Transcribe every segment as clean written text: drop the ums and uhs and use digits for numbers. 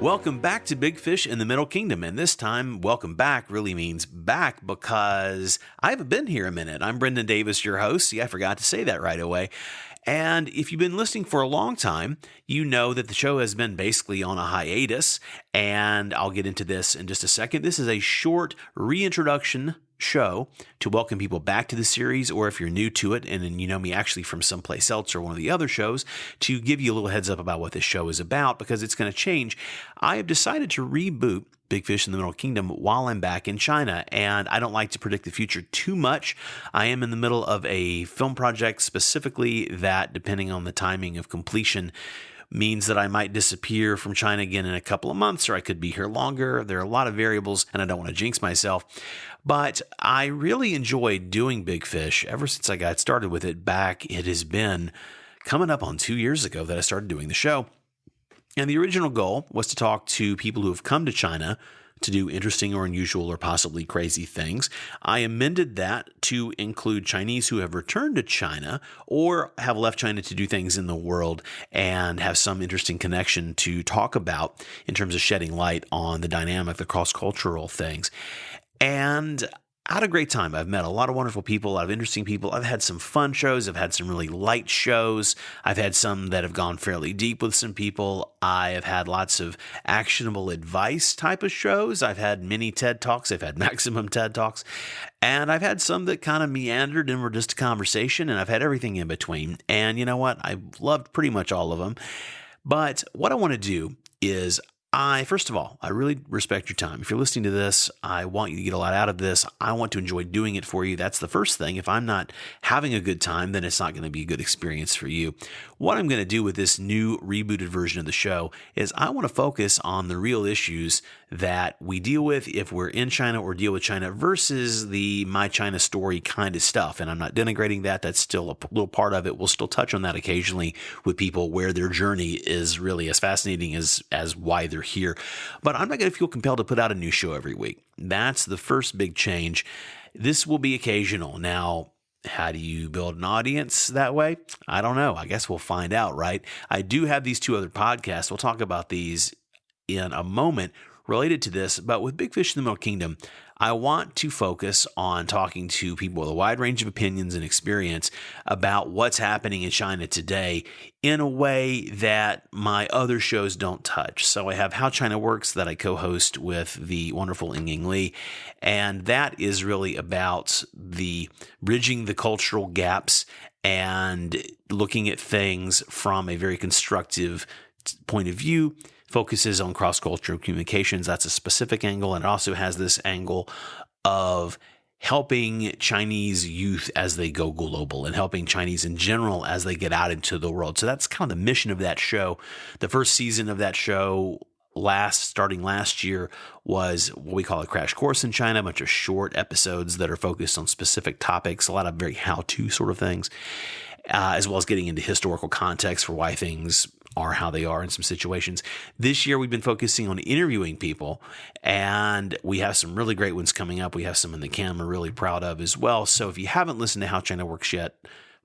Welcome back to Big Fish in the Middle Kingdom, and this time, welcome back really means back because I haven't been here a minute. I'm Brendan Davis, your host. See, I forgot to say that right away. And if you've been listening for a long time, you know that the show has been basically on a hiatus, and I'll get into this in just a second. This is a short reintroduction show to welcome people back to the series, or if you're new to it and you know me actually from someplace else or one of the other shows, to give you a little heads up about what this show is about because it's going to change. I have decided to reboot Big Fish in the Middle Kingdom while I'm back in China, and I don't like to predict the future too much. I am in the middle of a film project specifically that, depending on the timing of completion, means that I might disappear from China again in a couple of months, or I could be here longer. There are a lot of variables, and I don't want to jinx myself. But I really enjoyed doing Big Fish ever since I got started with it back. It has been coming up on 2 years ago that I started doing the show. And the original goal was to talk to people who have come to China to do interesting or unusual or possibly crazy things. I amended that to include Chinese who have returned to China or have left China to do things in the world and have some interesting connection to talk about in terms of shedding light on the dynamic, the cross-cultural things. And I had a great time. I've met a lot of wonderful people, a lot of interesting people. I've had some fun shows. I've had some really light shows. I've had some that have gone fairly deep with some people. I have had lots of actionable advice type of shows. I've had mini TED Talks. I've had maximum TED Talks. And I've had some that kind of meandered and were just a conversation. And I've had everything in between. And you know what? I've loved pretty much all of them. But what I want to do is first of all, I really respect your time. If you're listening to this, I want you to get a lot out of this. I want to enjoy doing it for you. That's the first thing. If I'm not having a good time, then it's not going to be a good experience for you. What I'm going to do with this new rebooted version of the show is I want to focus on the real issues that we deal with if we're in China or deal with China versus the My China story kind of stuff. And I'm not denigrating that. That's still a little part of it. We'll still touch on that occasionally with people where their journey is really as fascinating as why they're here. But I'm not going to feel compelled to put out a new show every week. That's the first big change. This will be occasional. Now, how do you build an audience that way? I don't know. I guess we'll find out, right? I do have these two other podcasts. We'll talk about these in a moment related to this. But with Big Fish in the Middle Kingdom, I want to focus on talking to people with a wide range of opinions and experience about what's happening in China today in a way that my other shows don't touch. So I have How China Works that I co-host with the wonderful Ying Li, and that is really about the bridging the cultural gaps and looking at things from a very constructive point of view. Focuses on cross-cultural communications. That's a specific angle, and it also has this angle of helping Chinese youth as they go global and helping Chinese in general as they get out into the world. So that's kind of the mission of that show. The first season of that show starting last year was what we call a crash course in China, a bunch of short episodes that are focused on specific topics, a lot of very how-to sort of things, as well as getting into historical context for why things are how they are in some situations. This year, we've been focusing on interviewing people, and we have some really great ones coming up. We have some in the can we're really proud of as well. So if you haven't listened to How China Works yet,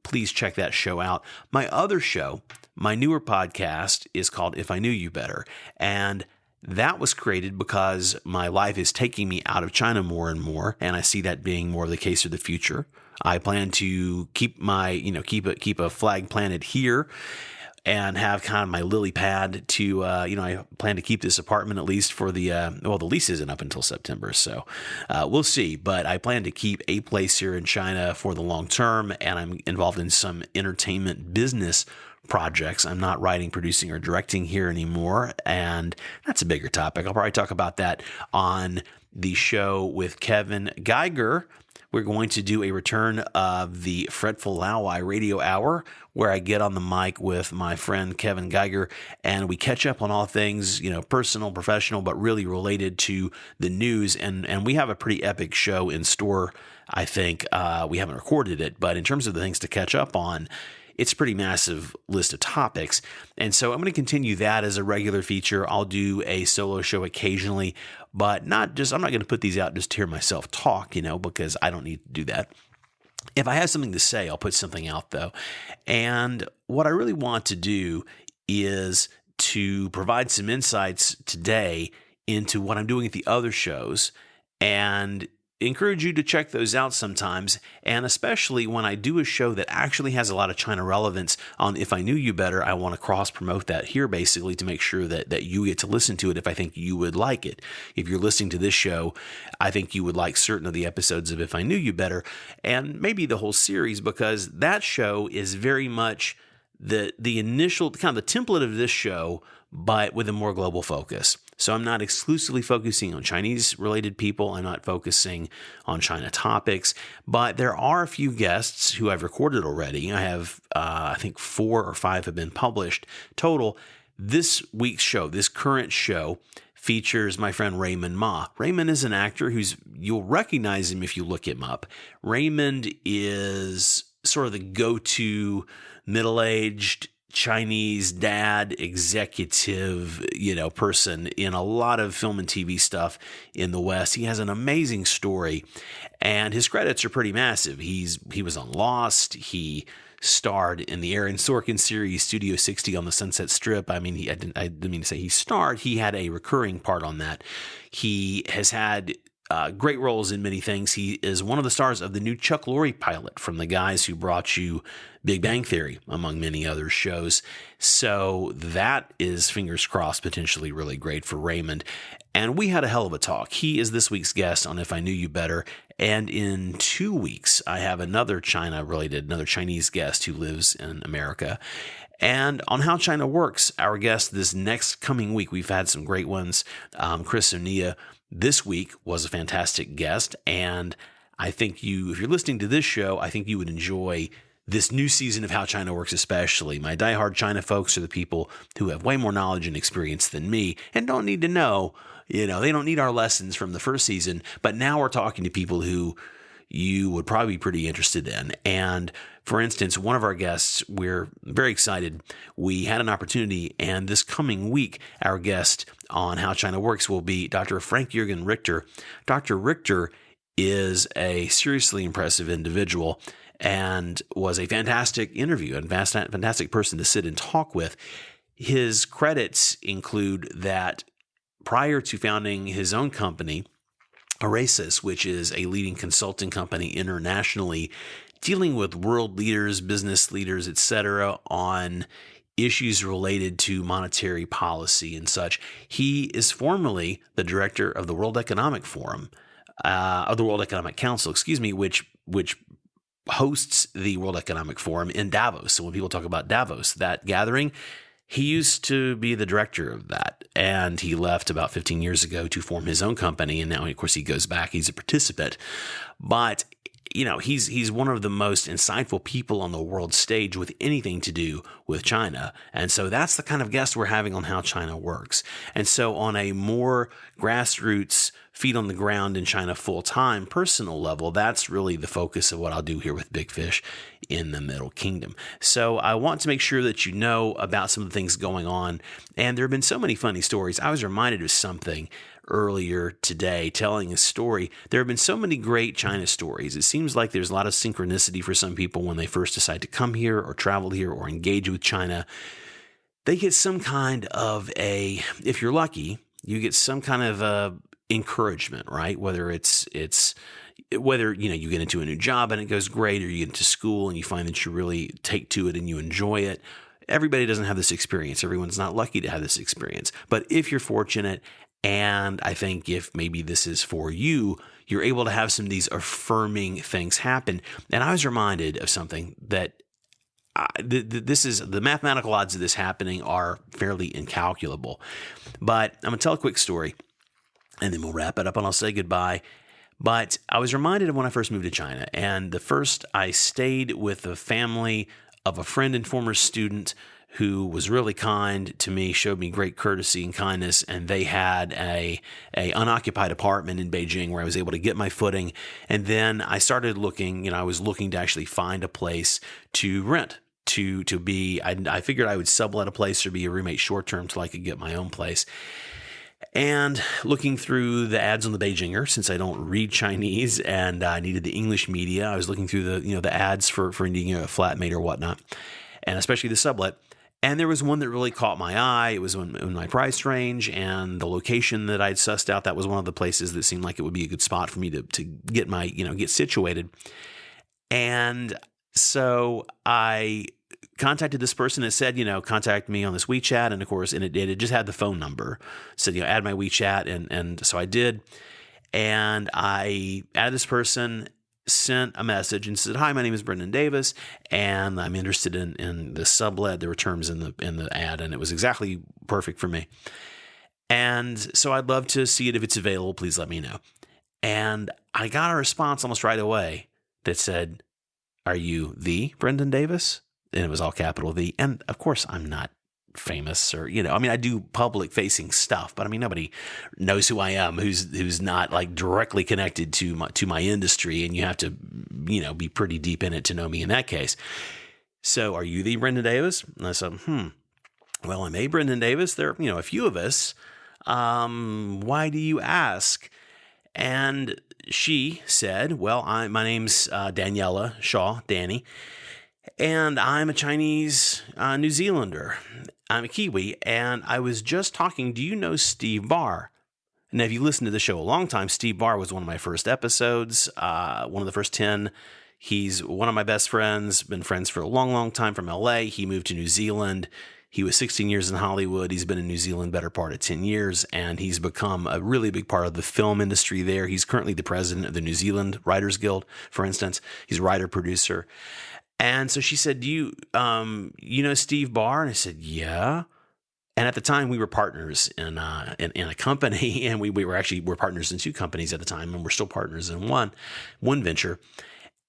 please check that show out. My other show, my newer podcast, is called If I Knew You Better, and that was created because my life is taking me out of China more and more, and I see that being more of the case for the future. I plan to keep keep a flag planted here and have kind of my lily pad to, I plan to keep this apartment at least for the lease isn't up until September, so we'll see. But I plan to keep a place here in China for the long term, and I'm involved in some entertainment business projects. I'm not writing, producing, or directing here anymore, and that's a bigger topic. I'll probably talk about that on the show with Kevin Geiger. We're going to do a return of the Fretful Lauai Radio Hour, where I get on the mic with my friend Kevin Geiger, and we catch up on all things, personal, professional, but really related to the news. And we have a pretty epic show in store, I think. We haven't recorded it, but in terms of the things to catch up on, it's a pretty massive list of topics. And so I'm going to continue that as a regular feature. I'll do a solo show occasionally, but I'm not going to put these out just to hear myself talk, because I don't need to do that. If I have something to say, I'll put something out though. And what I really want to do is to to provide some insights today into what I'm doing at the other shows, and encourage you to check those out sometimes, and especially when I do a show that actually has a lot of China relevance on If I Knew You Better, I want to cross-promote that here basically to make sure that you get to listen to it if I think you would like it. If you're listening to this show, I think you would like certain of the episodes of If I Knew You Better, and maybe the whole series, because that show is very much the initial, kind of the template of this show, but with a more global focus. So I'm not exclusively focusing on Chinese-related people. I'm not focusing on China topics, but there are a few guests who I've recorded already. I have, I think 4 or 5 have been published total. This week's show, this current show, features my friend Raymond Ma. Raymond is an actor you'll recognize him if you look him up. Raymond is sort of the go-to middle-aged Chinese dad, executive, person in a lot of film and TV stuff in the West. He has an amazing story, and his credits are pretty massive. He was on Lost. He starred in the Aaron Sorkin series Studio 60 on the Sunset Strip. I mean, I didn't mean to say he starred. He had a recurring part on that. He has had great roles in many things. He is one of the stars of the new Chuck Lorre pilot from the guys who brought you Big Bang Theory, among many other shows. So that is, fingers crossed, potentially really great for Raymond. And we had a hell of a talk. He is this week's guest on If I Knew You Better. And in 2 weeks, I have another Chinese guest who lives in America. And on How China Works, our guest this next coming week, we've had some great ones. Chris O'Nia this week was a fantastic guest, and I think if you're listening to this show, I think you would enjoy this new season of How China Works especially. My diehard China folks are the people who have way more knowledge and experience than me and don't need to know, they don't need our lessons from the first season, but now we're talking to people who you would probably be pretty interested in. And for instance, one of our guests, we're very excited. We had an opportunity, and this coming week, our guest on How China Works will be Dr. Frank-Jürgen Richter. Dr. Richter is a seriously impressive individual and was a fantastic interview and fantastic person to sit and talk with. His credits include that prior to founding his own company, Arasis, which is a leading consulting company internationally, dealing with world leaders, business leaders, etc., on issues related to monetary policy and such. He is formerly the director of the World Economic Forum, of the World Economic Council, which hosts the World Economic Forum in Davos. So when people talk about Davos, that gathering, he used to be the director of that, and he left about 15 years ago to form his own company, and now, of course, he goes back. He's a participant. But, he's one of the most insightful people on the world stage with anything to do with China, and so that's the kind of guest we're having on How China Works. And so on a more grassroots, feet on the ground in China full-time personal level, that's really the focus of what I'll do here with Big Fish in the Middle Kingdom. So I want to make sure that you know about some of the things going on, and there have been so many funny stories. I was reminded of something earlier today, telling a story. There have been so many great China stories. It seems like there's a lot of synchronicity for some people when they first decide to come here or travel here or engage with China. They get some kind of if you're lucky, you get some kind of encouragement, right? Whether whether you get into a new job and it goes great, or you get into school and you find that you really take to it and you enjoy it. Everybody doesn't have this experience. Everyone's not lucky to have this experience. But if you're fortunate, and I think if maybe this is for you, you're able to have some of these affirming things happen. And I was reminded of something that the mathematical odds of this happening are fairly incalculable. But I'm going to tell a quick story, and then we'll wrap it up and I'll say goodbye. But I was reminded of when I first moved to China, and I stayed with the family of a friend and former student who was really kind to me, showed me great courtesy and kindness, and they had a unoccupied apartment in Beijing where I was able to get my footing. And then I started looking, I was looking to actually find a place to rent, to be, I figured I would sublet a place or be a roommate short-term till I could get my own place. And looking through the ads on the Beijinger, since I don't read Chinese and I needed the English media, I was looking through the ads for needing a flatmate or whatnot, and especially the sublet. And there was one that really caught my eye. It was in my price range, and the location that I'd sussed out, that was one of the places that seemed like it would be a good spot for me to get get situated. And so I contacted this person that said, contact me on this WeChat. And of course, it just had the phone number. It said, add my WeChat. And so I did. And I added this person, sent a message and said, hi, my name is Brendan Davis, and I'm interested in the sublet. There were terms in the ad, and it was exactly perfect for me. And so I'd love to see it if it's available. Please let me know. And I got a response almost right away that said, are you the Brendan Davis? And it was all capital V. And of course, I'm not famous or, I do public facing stuff, but nobody knows who I am who's not like directly connected to my industry. And you have to, be pretty deep in it to know me in that case. So are you the Brendan Davis? And I said, well, I'm a Brendan Davis. There are, a few of us. Why do you ask? And she said, well, my name's Daniela Shaw, Danny, and I'm a Chinese New Zealander. I'm a Kiwi, and I was just talking. Do you know Steve Barr? Now, if you listened to the show a long time, Steve Barr was one of my first episodes, one of the first 10. He's one of my best friends, been friends for a long, long time from LA. He moved to New Zealand. He was 16 years in Hollywood. He's been in New Zealand better part of 10 years, and he's become a really big part of the film industry there. He's currently the president of the New Zealand Writers Guild, for instance. He's a writer-producer. And so she said, do you know Steve Barr? And I said, yeah. And at the time, we were partners in a company, and we're partners in two companies at the time, and we're still partners in one venture.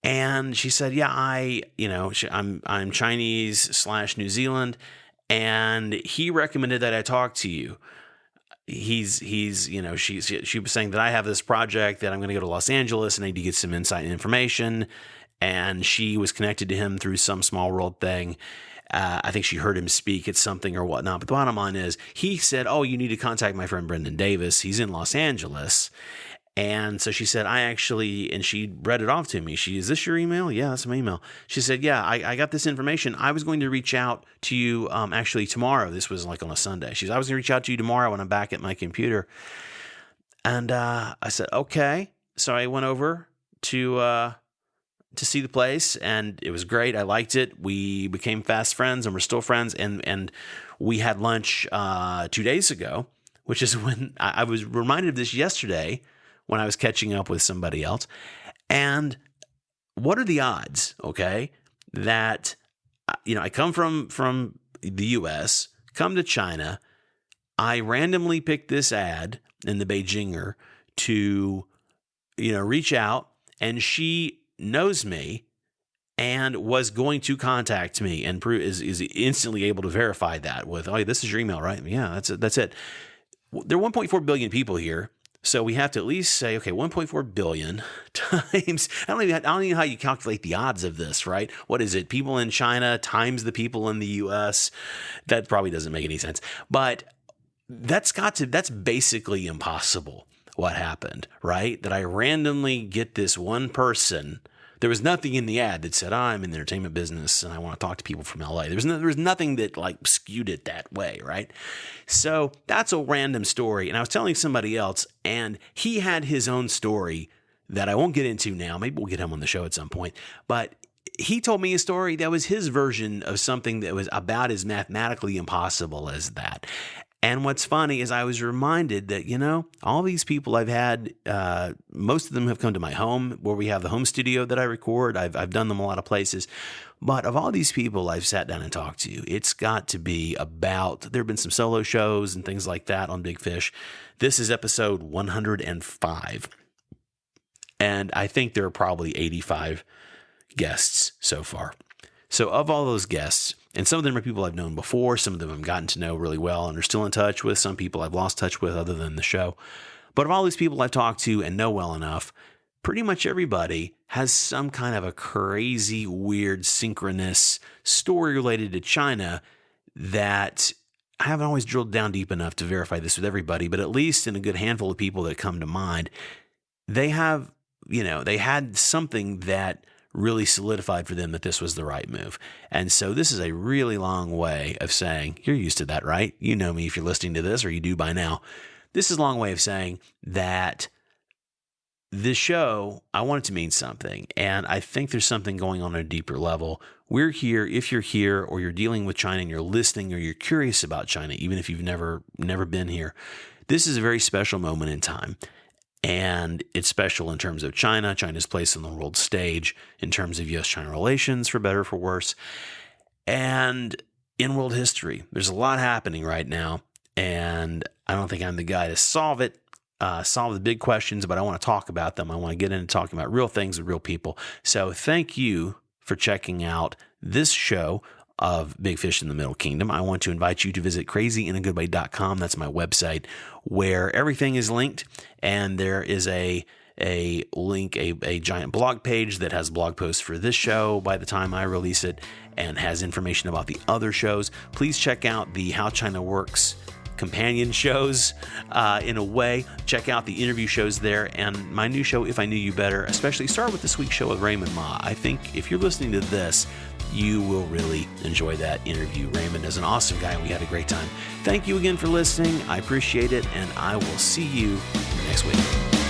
And she said, yeah, I'm Chinese / New Zealand, and he recommended that I talk to you. She was saying that I have this project that I'm going to go to Los Angeles and I need to get some insight and information. And she was connected to him through some small world thing. I think she heard him speak at something or whatnot. But the bottom line is, he said, oh, you need to contact my friend Brendan Davis. He's in Los Angeles. And so she said, and she read it off to me. Is this your email? Yeah, that's my email. She said, yeah, I got this information. I was going to reach out to you actually tomorrow. This was like on a Sunday. I was going to reach out to you tomorrow when I'm back at my computer. And I said, okay. So I went over to see the place, and it was great. I liked it. We became fast friends, and we're still friends. And we had lunch 2 days ago, which is when I was reminded of this yesterday when I was catching up with somebody else. And what are the odds, okay, that, I come from the U.S., come to China, I randomly picked this ad in the Beijinger to, reach out, and she knows me and was going to contact me and is instantly able to verify that with, oh, this is your email, right? Yeah, that's it. There are 1.4 billion people here. So we have to at least say, okay, 1.4 billion times, I don't even know how you calculate the odds of this, right? What is it? People in China times the people in the US. That probably doesn't make any sense. But that's basically impossible what happened, right? That I randomly get this one person. There was nothing in the ad that said, I'm in the entertainment business and I want to talk to people from LA. There was nothing that like skewed it that way, right? So that's a random story. And I was telling somebody else, and he had his own story that I won't get into now. Maybe we'll get him on the show at some point. But he told me a story that was his version of something that was about as mathematically impossible as that. And what's funny is I was reminded that, all these people I've had, most of them have come to my home where we have the home studio that I record. I've done them a lot of places. But of all these people I've sat down and talked to, it's got to be there have been some solo shows and things like that on Big Fish. This is episode 105. And I think there are probably 85 guests so far. So of all those guests, and some of them are people I've known before, some of them I've gotten to know really well and are still in touch with, some people I've lost touch with other than the show. But of all these people I've talked to and know well enough, pretty much everybody has some kind of a crazy, weird, synchronous story related to China that I haven't always drilled down deep enough to verify this with everybody, but at least in a good handful of people that come to mind, they have, they had something that really solidified for them that this was the right move. And so this is a really long way of saying, you're used to that, right? You know me if you're listening to this, or you do by now. This is a long way of saying that this show, I want it to mean something. And I think there's something going on a deeper level. We're here, if you're here or you're dealing with China and you're listening or you're curious about China, even if you've never been here, this is a very special moment in time. And it's special in terms of China, China's place on the world stage, in terms of U.S.-China relations, for better or for worse, and in world history. There's a lot happening right now, and I don't think I'm the guy to solve the big questions, but I want to talk about them. I want to get into talking about real things with real people. So thank you for checking out this show of Big Fish in the Middle Kingdom. I want to invite you to visit crazyinagoodway.com. That's my website, where everything is linked, and there is a link, a giant blog page that has blog posts for this show by the time I release it, and has information about the other shows. Please check out the How China Works companion shows in a way. Check out the interview shows there, and my new show, If I Knew You Better, especially start with this week's show with Raymond Ma. I think if you're listening to this, you will really enjoy that interview. Raymond is an awesome guy, and we had a great time. Thank you again for listening. I appreciate it, and I will see you next week.